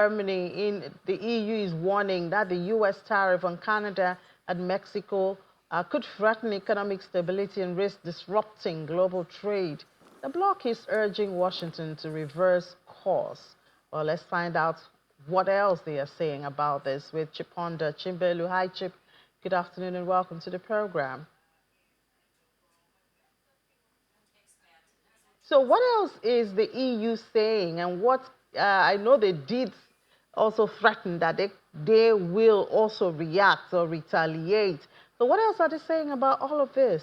Germany in the EU is warning that the U.S. tariff on Canada and Mexico could threaten economic stability and risk disrupting global trade. The bloc is urging Washington to reverse course. Well, let's find out what else they are saying about this with Chiponda Chimbelu. Hi, Chip. Good afternoon and welcome to the program. So what else is the EU saying, and what I know they did also threaten that they will also react or retaliate. So what else are they saying about all of this?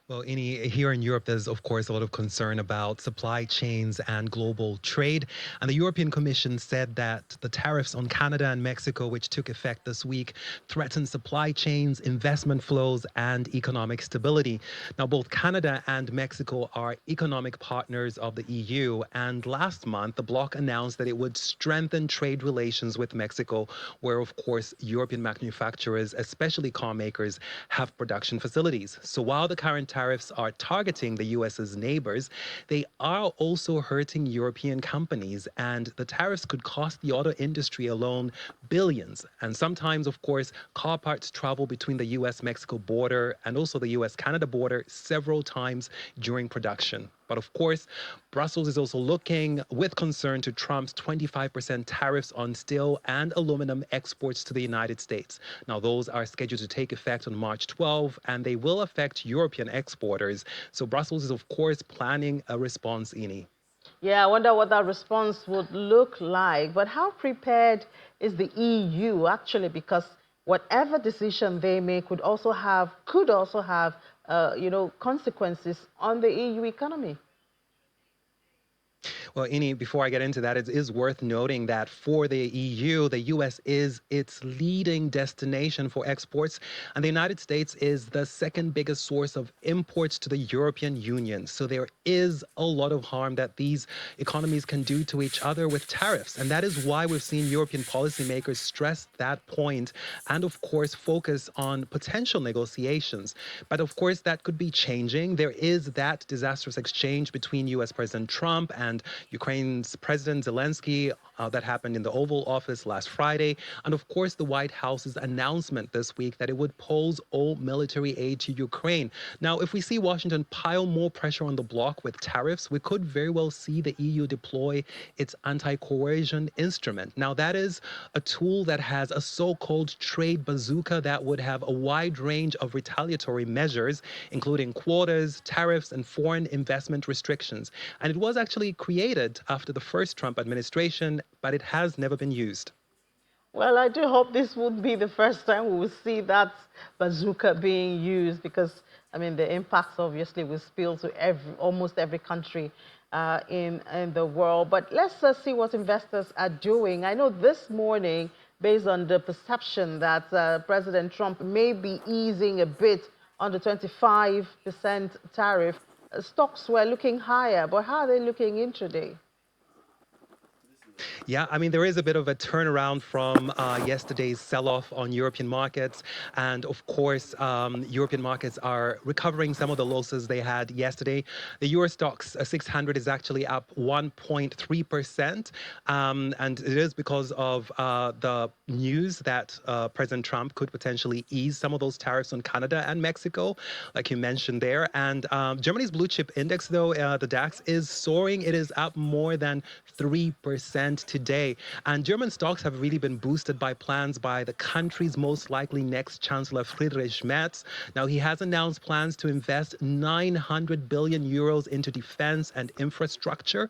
Well, here in Europe, there's, of course, a lot of concern about supply chains and global trade. And the European Commission said that the tariffs on Canada and Mexico, which took effect this week, threaten supply chains, investment flows, and economic stability. Now, both Canada and Mexico are economic partners of the EU. And last month, the bloc announced that it would strengthen trade relations with Mexico, where, of course, European manufacturers, especially car makers, have production facilities. So while the current tariffs are targeting the US's neighbors, they are also hurting European companies. And the tariffs could cost the auto industry alone billions. And sometimes, of course, car parts travel between the US-Mexico border and also the US-Canada border several times during production. But of course, Brussels is also looking with concern to Trump's 25% tariffs on steel and aluminum exports to the United States. Now, those are scheduled to take effect on March 12, and they will affect European exporters. So Brussels is, of course, planning a response, Ini. Yeah, I wonder what that response would look like. But how prepared is the EU actually? Because whatever decision they make could also have consequences on the EU economy. Well, Ini, before I get into that, it is worth noting that for the EU, the US is its leading destination for exports, and the United States is the second biggest source of imports to the European Union. So there is a lot of harm that these economies can do to each other with tariffs. And that is why we've seen European policymakers stress that point and, of course, focus on potential negotiations. But of course, that could be changing. There is that disastrous exchange between US President Trump and Ukraine's President Zelensky that happened in the Oval Office last Friday. And of course, the White House's announcement this week that it would pause all military aid to Ukraine. Now, if we see Washington pile more pressure on the bloc with tariffs, we could very well see the EU deploy its anti-coercion instrument. Now, that is a tool that has a so-called trade bazooka that would have a wide range of retaliatory measures, including quotas, tariffs, and foreign investment restrictions. And it was actually created after the first Trump administration, but it has never been used. Well, I do hope this would be the first time we will see that bazooka being used because, I mean, the impacts obviously will spill to almost every country in the world. But let's see what investors are doing. I know this morning, based on the perception that President Trump may be easing a bit on the 25% tariff, stocks were looking higher. But how are they looking intraday? Yeah, I mean, there is a bit of a turnaround from yesterday's sell-off on European markets. And of course, European markets are recovering some of the losses they had yesterday. The Euro Stoxx 600 is actually up 1.3%. And it is because of the news that President Trump could potentially ease some of those tariffs on Canada and Mexico, like you mentioned there. And Germany's blue chip index, though, the DAX, is soaring. It is up more than 3% today. And German stocks have really been boosted by plans by the country's most likely next chancellor, Friedrich Merz. Now, he has announced plans to invest 900 billion euros into defense and infrastructure.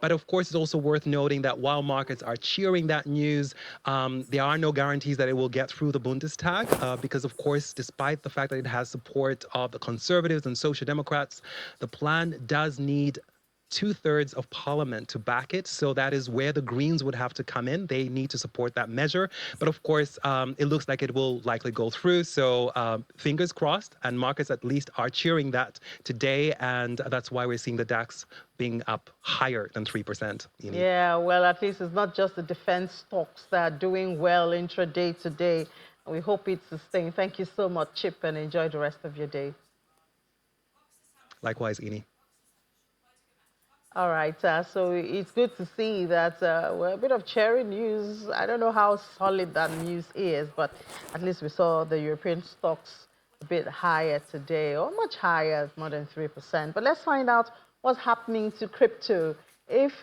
But of course, it's also worth noting that while markets are cheering that news, there are no guarantees that it will get through the Bundestag because, of course, despite the fact that it has support of the conservatives and social democrats, the plan does need two-thirds of parliament to back it. So that is where the Greens would have to come in. They need to support that measure. But of course, it looks like it will likely go through. So fingers crossed, and markets at least are cheering that today. And that's why we're seeing the DAX being up higher than 3%. Yeah, well, at least it's not just the defense stocks that are doing well intraday today. We hope it sustains. Thank you so much, Chip, and enjoy the rest of your day. Likewise, Ini. All right, so it's good to see that we're a bit of cherry news. I don't know how solid that news is, but at least we saw the European stocks a bit higher today, or much higher, more than 3%. But let's find out what's happening to crypto. If